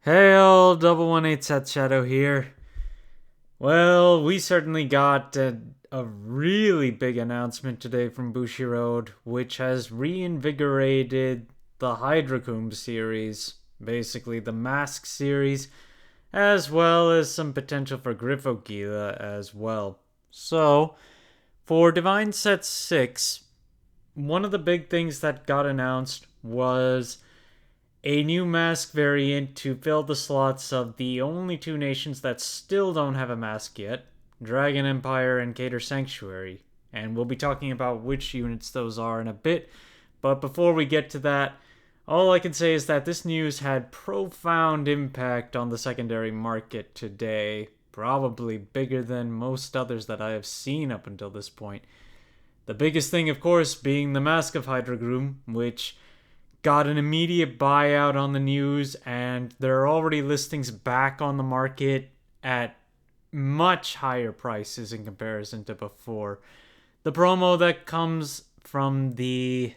Hey all, 118 Set Shadow here. Well, we certainly got a really big announcement today from Bushiroad, which has reinvigorated the Hydracoomb series, basically the Mask series, as well as some potential for Gryphogila as well. So, for Divine Set 6, one of the big things that got announced was a new mask variant to fill the slots of the only two nations that still don't have a mask yet, Dragon Empire and Cater Sanctuary. And we'll be talking about which units those are in a bit. But before we get to that, all I can say is that this news had profound impact on the secondary market today, probably bigger than most others that I have seen up until this point. The biggest thing, of course, being the Mask of Hydragroom, which got an immediate buyout on the news, and there are already listings back on the market at much higher prices in comparison to before. The promo that comes from the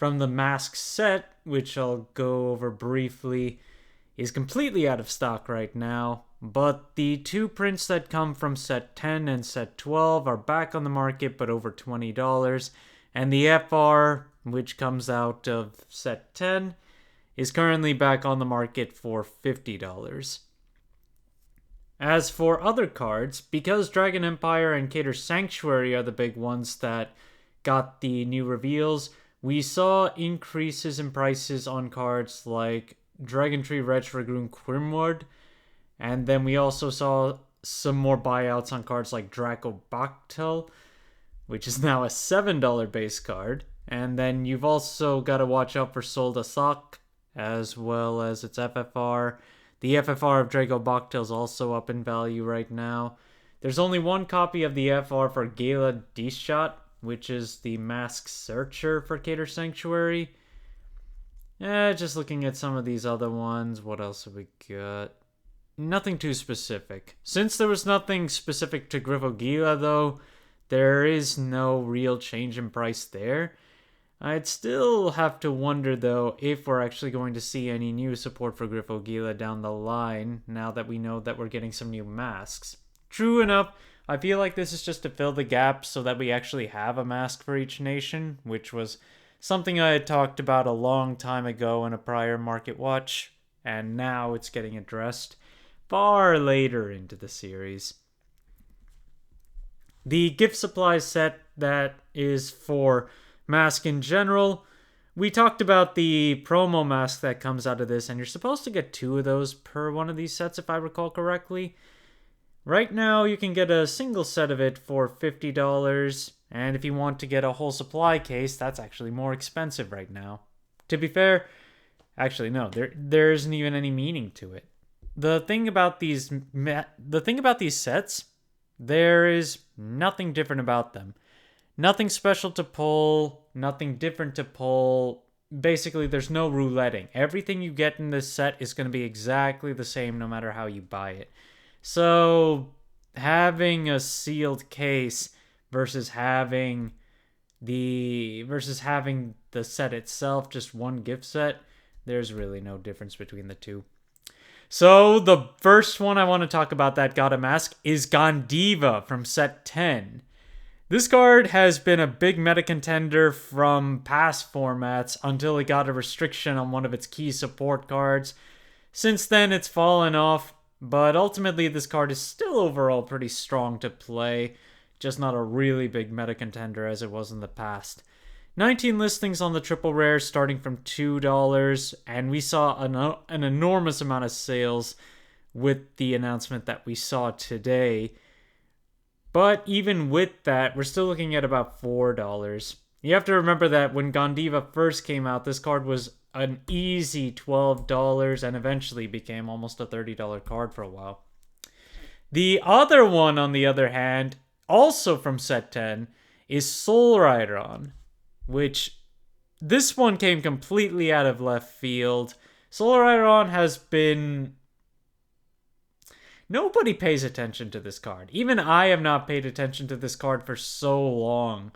mask set, which I'll go over briefly, is completely out of stock right now, but the two prints that come from set 10 and set 12 are back on the market but over $20, and the FR, which comes out of set 10, is currently back on the market for $50. As for other cards, because Dragon Empire and Cater Sanctuary are the big ones that got the new reveals, we saw increases in prices on cards like Dragon Tree Retrogroom Quirmward, and then we also saw some more buyouts on cards like Draco Bactel, which is now a $7 base card. And then you've also got to watch out for Solda Sock, as well as its FFR. The FFR of Draco Bactel is also up in value right now. There's only one copy of the FR for Gala Dishot, which is the Mask Searcher for Cater Sanctuary. Just looking at some of these other ones. What else have we got? Nothing too specific. Since there was nothing specific to Gryphogila, though, there is no real change in price there. I'd still have to wonder, though, if we're actually going to see any new support for Gryphogila down the line, now that we know that we're getting some new masks. True enough, I feel like this is just to fill the gap so that we actually have a mask for each nation, which was something I had talked about a long time ago in a prior Market Watch, and now it's getting addressed far later into the series. The gift supply set that is for mask in general, we talked about the promo mask that comes out of this, and you're supposed to get 2 of those per one of these sets if I recall correctly. Right now you can get a single set of it for $50, and if you want to get a whole supply case, that's actually more expensive right now. To be fair, actually no, there isn't even any meaning to it. The thing about these sets, there is nothing different about them. Nothing special to pull, nothing different to pull. Basically, there's no rouletting. Everything you get in this set is going to be exactly the same no matter how you buy it. So, having a sealed case versus having the set itself, just one gift set, there's really no difference between the two. So, the first one I want to talk about that got a mask is Gandiva from set 10. This card has been a big meta contender from past formats until it got a restriction on one of its key support cards. Since then, it's fallen off, but ultimately this card is still overall pretty strong to play, just not a really big meta contender as it was in the past. 19 listings on the triple rare starting from $2, and we saw an enormous amount of sales with the announcement that we saw today. But even with that, we're still looking at about $4. You have to remember that when Gandiva first came out, this card was an easy $12 and eventually became almost a $30 card for a while. The other one, on the other hand, also from set 10, is Soul Rideron, which this one came completely out of left field. Soul Rideron has been... Nobody pays attention to this card. Even I have not paid attention to this card for so long.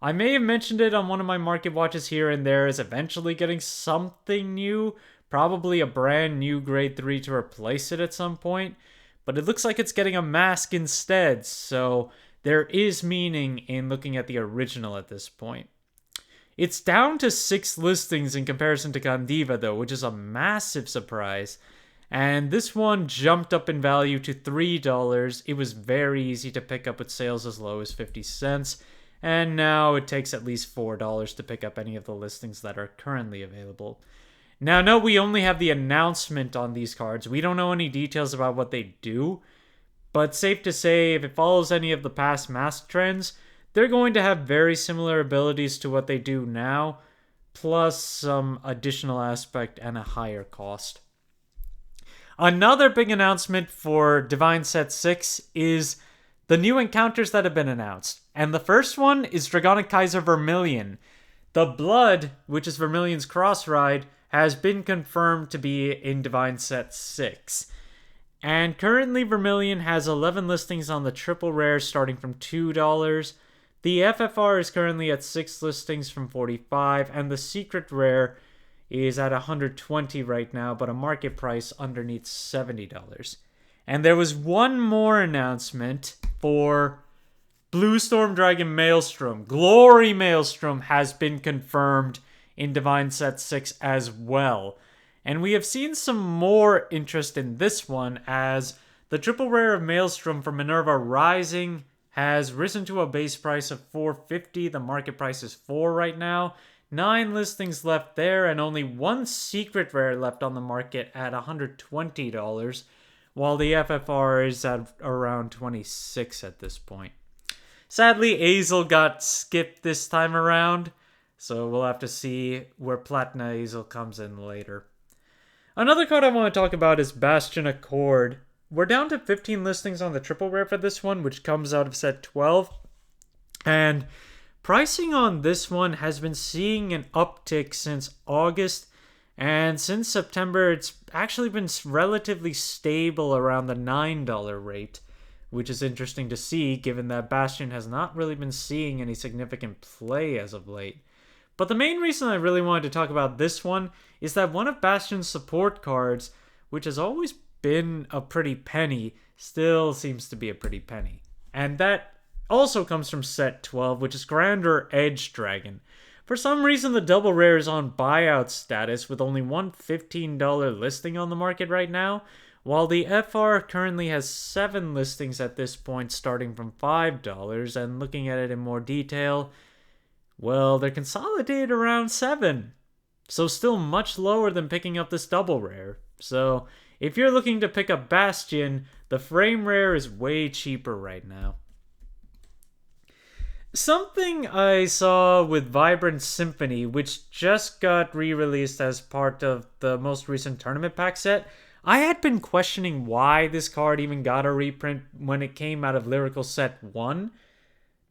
I may have mentioned it on one of my market watches here and there as eventually getting something new, probably a brand new grade 3 to replace it at some point, but it looks like it's getting a mask instead, so there is meaning in looking at the original at this point. It's down to 6 listings in comparison to Gandiva though, which is a massive surprise. And this one jumped up in value to $3. It was very easy to pick up with sales as low as 50 cents. And now it takes at least $4 to pick up any of the listings that are currently available. Now, no, we only have the announcement on these cards. We don't know any details about what they do. But safe to say, if it follows any of the past mask trends, they're going to have very similar abilities to what they do now, plus some additional aspect and a higher cost. Another big announcement for DivineZ 6 is the new encounters that have been announced. And the first one is Dragonic Kaiser Vermilion. The Blood, which is Vermilion's cross ride, has been confirmed to be in DivineZ 6. And currently Vermilion has 11 listings on the triple rare starting from $2. The FFR is currently at 6 listings from $45, and the secret rare is at $120 right now, but a market price underneath $70. And there was one more announcement for Blue Storm Dragon Maelstrom. Glory Maelstrom has been confirmed in DivineZ 6 as well. And we have seen some more interest in this one as the triple rare of Maelstrom for Minerva Rising has risen to a base price of $450. The market price is $4 right now. 9 listings left there and only 1 secret rare left on the market at $120, while the FFR is at around $26 at this point. Sadly, Azel got skipped this time around, so we'll have to see where Platina Azel comes in later. Another card I want to talk about is Bastion Accord. We're down to 15 listings on the triple rare for this one, which comes out of set 12. And pricing on this one has been seeing an uptick since August. And since September, it's actually been relatively stable around the $9 rate, which is interesting to see given that Bastion has not really been seeing any significant play as of late. But the main reason I really wanted to talk about this one is that one of Bastion's support cards, which has always been a pretty penny, still seems to be a pretty penny. And that also comes from set 12, which is Grandeur Edge Dragon. For some reason, the double rare is on buyout status with only one $15 listing on the market right now, while the FR currently has 7 listings at this point starting from $5, and looking at it in more detail, well, they're consolidated around 7. So still much lower than picking up this double rare. So if you're looking to pick up Bastion, the frame rare is way cheaper right now. Something I saw with Vibrant Symphony, which just got re-released as part of the most recent tournament pack set, I had been questioning why this card even got a reprint when it came out of Lyrical Set 1.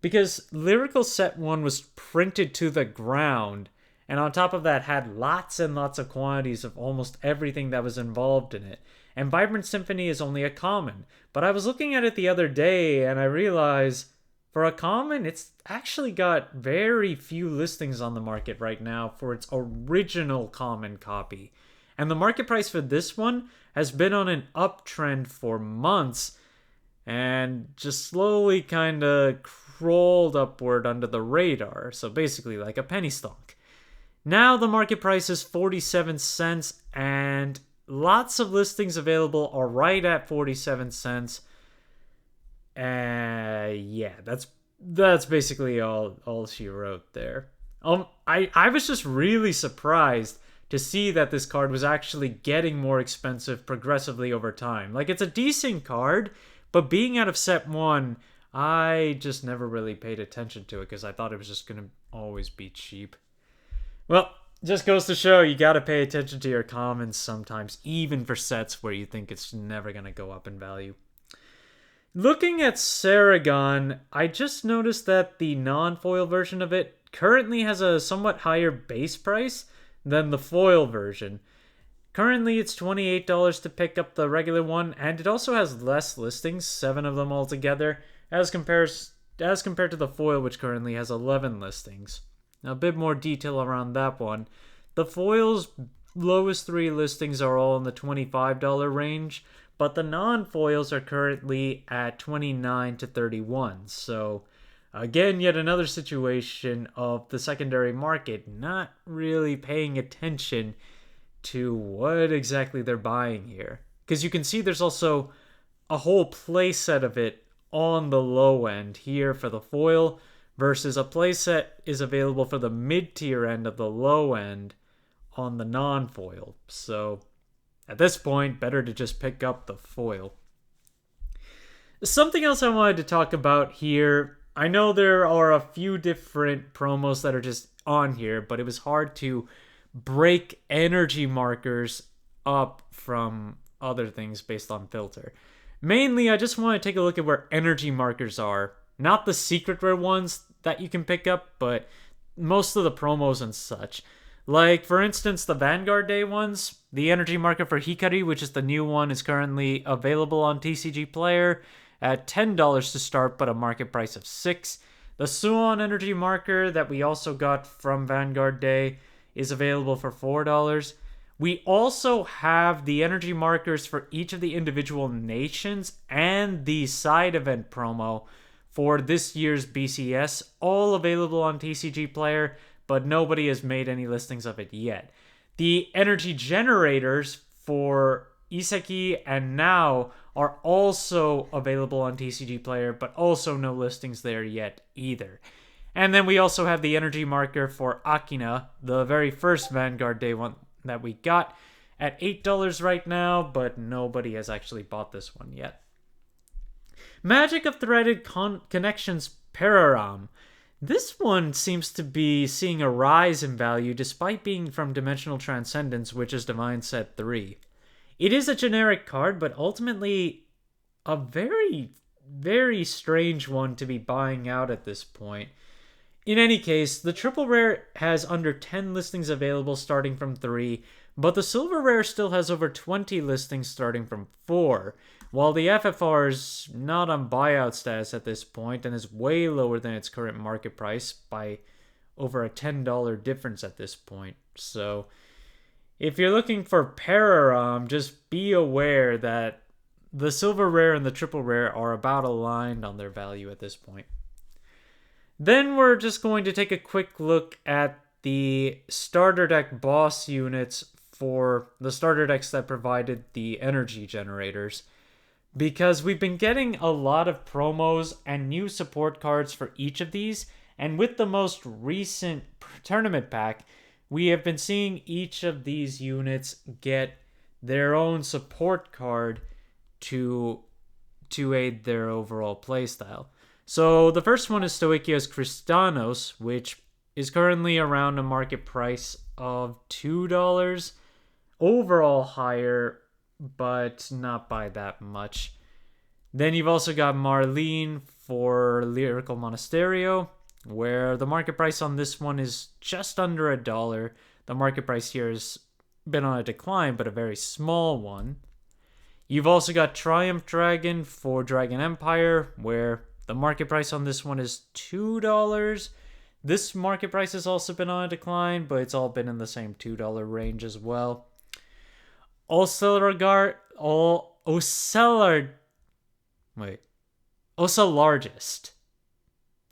Because Lyrical Set 1 was printed to the ground, and on top of that had lots and lots of quantities of almost everything that was involved in it. And Vibrant Symphony is only a common. But I was looking at it the other day, and I realized for a common, it's actually got very few listings on the market right now for its original common copy. And the market price for this one has been on an uptrend for months, and just slowly kind of crawled upward under the radar. So basically like a penny stock. Now the market price is 47 cents, and lots of listings available are right at 47 cents. Yeah, that's basically all she wrote there. I was just really surprised to see that this card was actually getting more expensive progressively over time. Like, it's a decent card, but being out of set 1, I just never really paid attention to it because I thought it was just going to always be cheap. Well, just goes to show you got to pay attention to your commons sometimes, even for sets where you think it's never going to go up in value. Looking at Saragon, I just noticed that the non-foil version of it currently has a somewhat higher base price than the foil version. Currently, it's $28 to pick up the regular one, and it also has less listings, 7 of them altogether, as compared to the foil, which currently has 11 listings. Now, a bit more detail around that one. The foil's lowest 3 listings are all in the $25 range, but the non-foils are currently at $29 to $31. So again, yet another situation of the secondary market not really paying attention to what exactly they're buying here. Because you can see there's also a whole playset of it on the low end here for the foil, versus a playset is available for the mid-tier end of the low end on the non-foil. So at this point, better to just pick up the foil. Something else I wanted to talk about here. I know there are a few different promos that are just on here, but it was hard to break energy markers up from other things based on filter. Mainly, I just want to take a look at where energy markers are. Not the secret rare ones that you can pick up, but most of the promos and such. Like, for instance, the Vanguard Day ones. The energy marker for Hikari, which is the new one, is currently available on TCG Player at $10 to start, but a market price of $6. The Suwon energy marker that we also got from Vanguard Day is available for $4. We also have the energy markers for each of the individual nations and the side event promo for this year's BCS, all available on TCG Player, but nobody has made any listings of it yet. The energy generators for Iseki and Now are also available on TCG Player, but also no listings there yet either. And then we also have the energy marker for Akina, the very first Vanguard Day one that we got, at $8 right now, but nobody has actually bought this one yet. Magic of Threaded Connections Pararam. This one seems to be seeing a rise in value despite being from Dimensional Transcendence, which is DivineZ 3. It is a generic card, but ultimately a very, very strange one to be buying out at this point. In any case, the triple rare has under 10 listings available starting from 3, but the silver rare still has over 20 listings starting from 4, while the FFR is not on buyout status at this point and is way lower than its current market price by over a $10 difference at this point. So if you're looking for Pararam, just be aware that the silver rare and the triple rare are about aligned on their value at this point. Then we're just going to take a quick look at the starter deck boss units for the starter decks that provided the energy generators, because we've been getting a lot of promos and new support cards for each of these, and with the most recent tournament pack, we have been seeing each of these units get their own support card to aid their overall playstyle. So the first one is Stoichio's Kristanos, which is currently around a market price of $2. Overall higher, but not by that much. Then you've also got Marlene for Lyrical Monasterio, where the market price on this one is just under $1. The market price here has been on a decline, but a very small one. You've also got Triumph Dragon for Dragon Empire, where the market price on this one is $2. This market price has also been on a decline, but it's all been in the same $2 range as well. Ocelargist.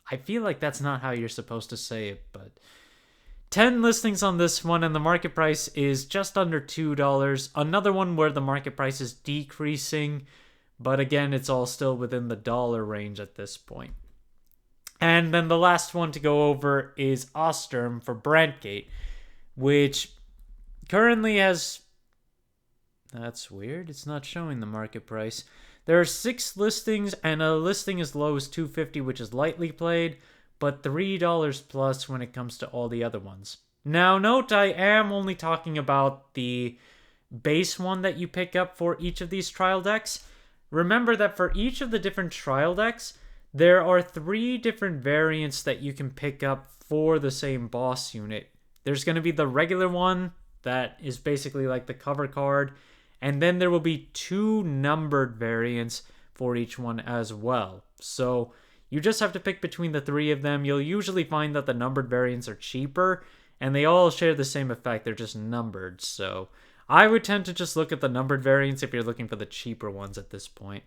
I feel like that's not how you're supposed to say it, but 10 listings on this one, and the market price is just under $2. Another one where the market price is decreasing, but again, it's all still within the dollar range at this point. And then the last one to go over is Osterm for Brandgate, which currently has... That's weird. It's not showing the market price. There are 6 listings, and a listing as low as $2.50, which is lightly played, but $3 plus when it comes to all the other ones. Now, note I am only talking about the base one that you pick up for each of these trial decks. Remember that for each of the different trial decks, there are 3 different variants that you can pick up for the same boss unit. There's going to be the regular one that is basically like the cover card, and then there will be 2 numbered variants for each one as well. So you just have to pick between the 3 of them. You'll usually find that the numbered variants are cheaper, and they all share the same effect. They're just numbered, so I would tend to just look at the numbered variants if you're looking for the cheaper ones at this point.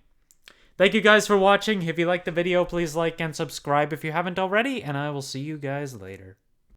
Thank you guys for watching. If you liked the video, please like and subscribe if you haven't already, and I will see you guys later.